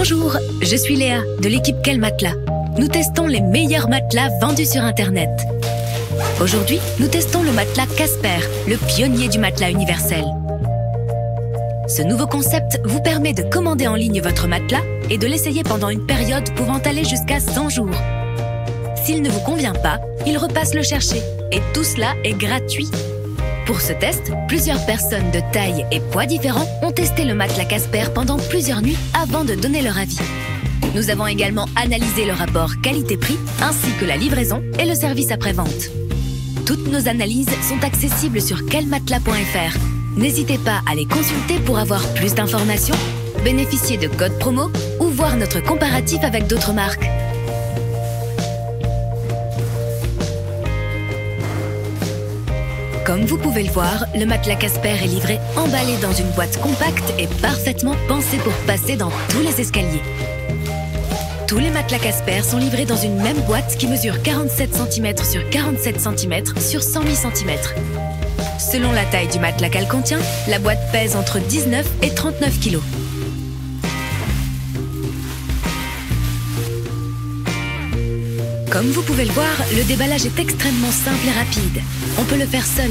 Bonjour, je suis Léa de l'équipe Quel Matelas. Nous testons les meilleurs matelas vendus sur Internet. Aujourd'hui, nous testons le matelas Casper, le pionnier du matelas universel. Ce nouveau concept vous permet de commander en ligne votre matelas et de l'essayer pendant une période pouvant aller jusqu'à 100 jours. S'il ne vous convient pas, il repasse le chercher et tout cela est gratuit. Pour ce test, plusieurs personnes de taille et poids différents ont testé le matelas Casper pendant plusieurs nuits avant de donner leur avis. Nous avons également analysé le rapport qualité-prix ainsi que la livraison et le service après-vente. Toutes nos analyses sont accessibles sur quelmatelas.fr. N'hésitez pas à les consulter pour avoir plus d'informations, bénéficier de codes promo ou voir notre comparatif avec d'autres marques. Comme vous pouvez le voir, le matelas Casper est livré emballé dans une boîte compacte et parfaitement pensé pour passer dans tous les escaliers. Tous les matelas Casper sont livrés dans une même boîte qui mesure 47 cm sur 47 cm sur 108 cm. Selon la taille du matelas qu'elle contient, la boîte pèse entre 19 et 39 kg. Comme vous pouvez le voir, le déballage est extrêmement simple et rapide. On peut le faire seul.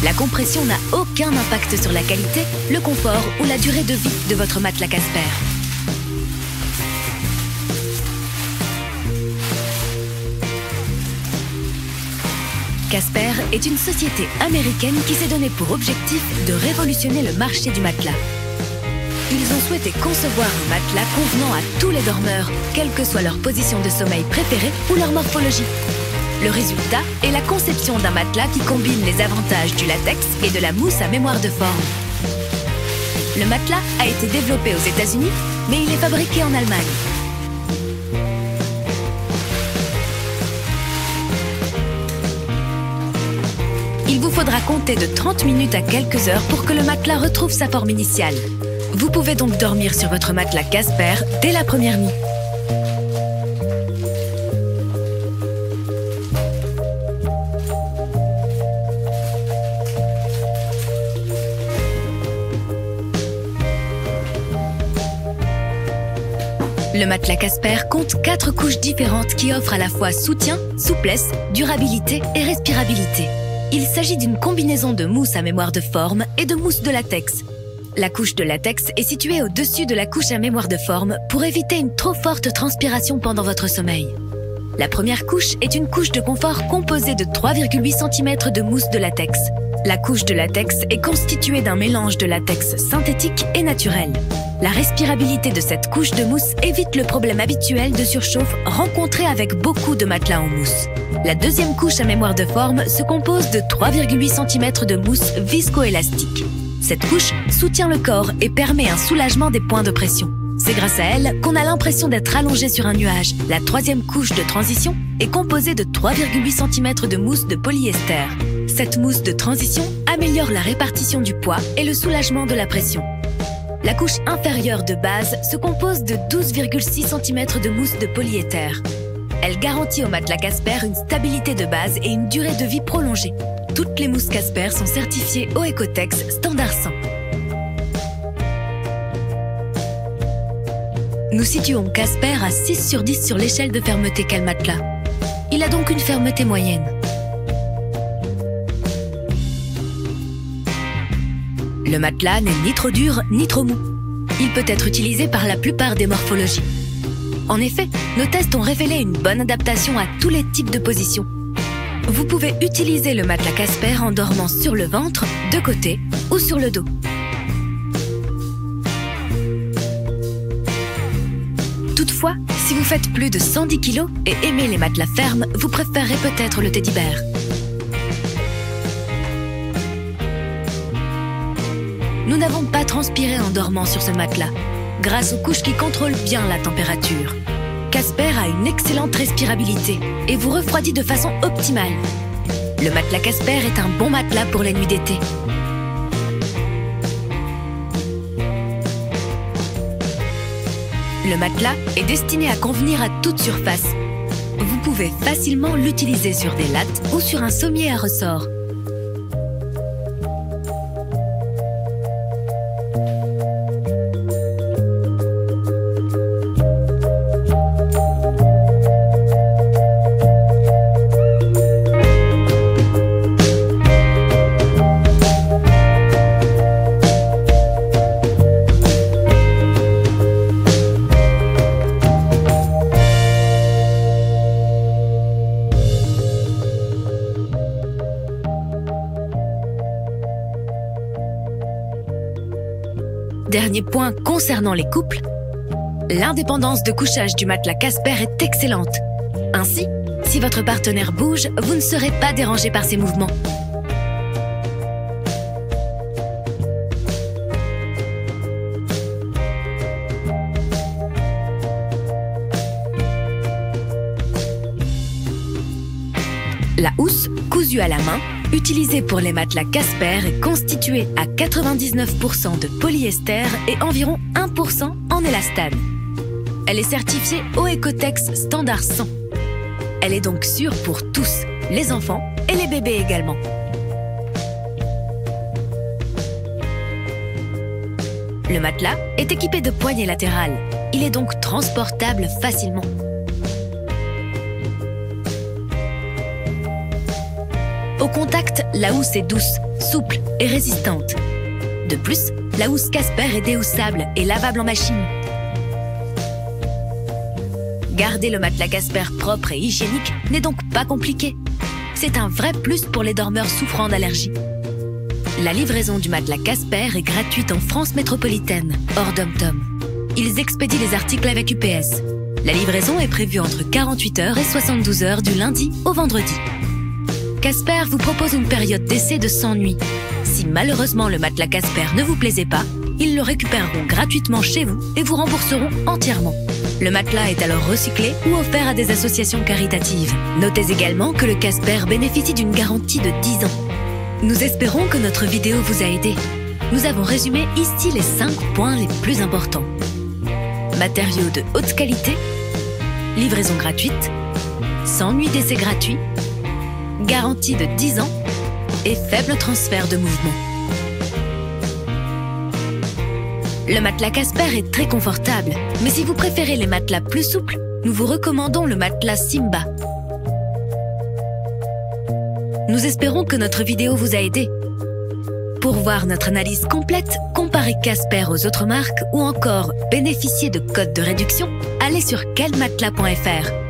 La compression n'a aucun impact sur la qualité, le confort ou la durée de vie de votre matelas Casper. Casper est une société américaine qui s'est donné pour objectif de révolutionner le marché du matelas. Ils ont souhaité concevoir un matelas convenant à tous les dormeurs, quelle que soit leur position de sommeil préférée ou leur morphologie. Le résultat est la conception d'un matelas qui combine les avantages du latex et de la mousse à mémoire de forme. Le matelas a été développé aux États-Unis, mais il est fabriqué en Allemagne. Il vous faudra compter de 30 minutes à quelques heures pour que le matelas retrouve sa forme initiale. Vous pouvez donc dormir sur votre matelas Casper dès la première nuit. Le matelas Casper compte 4 couches différentes qui offrent à la fois soutien, souplesse, durabilité et respirabilité. Il s'agit d'une combinaison de mousse à mémoire de forme et de mousse de latex. La couche de latex est située au-dessus de la couche à mémoire de forme pour éviter une trop forte transpiration pendant votre sommeil. La première couche est une couche de confort composée de 3,8 cm de mousse de latex. La couche de latex est constituée d'un mélange de latex synthétique et naturel. La respirabilité de cette couche de mousse évite le problème habituel de surchauffe rencontré avec beaucoup de matelas en mousse. La deuxième couche à mémoire de forme se compose de 3,8 cm de mousse viscoélastique. Cette couche soutient le corps et permet un soulagement des points de pression. C'est grâce à elle qu'on a l'impression d'être allongé sur un nuage. La troisième couche de transition est composée de 3,8 cm de mousse de polyester. Cette mousse de transition améliore la répartition du poids et le soulagement de la pression. La couche inférieure de base se compose de 12,6 cm de mousse de polyéther. Elle garantit au matelas Casper une stabilité de base et une durée de vie prolongée. Toutes les mousses Casper sont certifiées au Ecotex Standard 100. Nous situons Casper à 6 sur 10 sur l'échelle de fermeté Quel Matelas. Il a donc une fermeté moyenne. Le matelas n'est ni trop dur ni trop mou. Il peut être utilisé par la plupart des morphologies. En effet, nos tests ont révélé une bonne adaptation à tous les types de positions. Vous pouvez utiliser le matelas Casper en dormant sur le ventre, de côté ou sur le dos. Toutefois, si vous faites plus de 110 kg et aimez les matelas fermes, vous préférez peut-être le teddy bear. Nous n'avons pas transpiré en dormant sur ce matelas, grâce aux couches qui contrôlent bien la température. Casper a une excellente respirabilité et vous refroidit de façon optimale. Le matelas Casper est un bon matelas pour les nuits d'été. Le matelas est destiné à convenir à toute surface. Vous pouvez facilement l'utiliser sur des lattes ou sur un sommier à ressort. Dernier point concernant les couples, l'indépendance de couchage du matelas Casper est excellente. Ainsi, si votre partenaire bouge, vous ne serez pas dérangé par ses mouvements. La housse, cousue à la main, utilisée pour les matelas Casper, est constituée à 99% de polyester et environ 1% en élastane. Elle est certifiée OEKO-TEX standard 100. Elle est donc sûre pour tous, les enfants et les bébés également. Le matelas est équipé de poignées latérales. Il est donc transportable facilement. Au contact, la housse est douce, souple et résistante. De plus, la housse Casper est déhoussable et lavable en machine. Garder le matelas Casper propre et hygiénique n'est donc pas compliqué. C'est un vrai plus pour les dormeurs souffrant d'allergies. La livraison du matelas Casper est gratuite en France métropolitaine, hors dom-tom. Ils expédient les articles avec UPS. La livraison est prévue entre 48 heures et 72 heures du lundi au vendredi. Casper vous propose une période d'essai de 100 nuits. Si malheureusement le matelas Casper ne vous plaisait pas, ils le récupéreront gratuitement chez vous et vous rembourseront entièrement. Le matelas est alors recyclé ou offert à des associations caritatives. Notez également que le Casper bénéficie d'une garantie de 10 ans. Nous espérons que notre vidéo vous a aidé. Nous avons résumé ici les 5 points les plus importants. Matériaux de haute qualité, livraison gratuite, 100 nuits d'essai gratuits, garantie de 10 ans et faible transfert de mouvement. Le matelas Casper est très confortable, mais si vous préférez les matelas plus souples, nous vous recommandons le matelas Simba. Nous espérons que notre vidéo vous a aidé. Pour voir notre analyse complète, comparer Casper aux autres marques ou encore bénéficier de codes de réduction, allez sur quelmatelas.fr.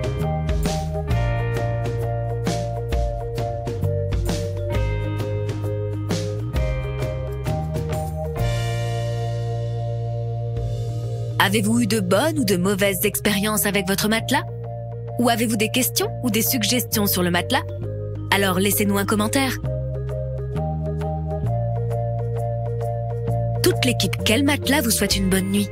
Avez-vous eu de bonnes ou de mauvaises expériences avec votre matelas? Ou avez-vous des questions ou des suggestions sur le matelas? Alors laissez-nous un commentaire. Toute l'équipe Quel Matelas vous souhaite une bonne nuit.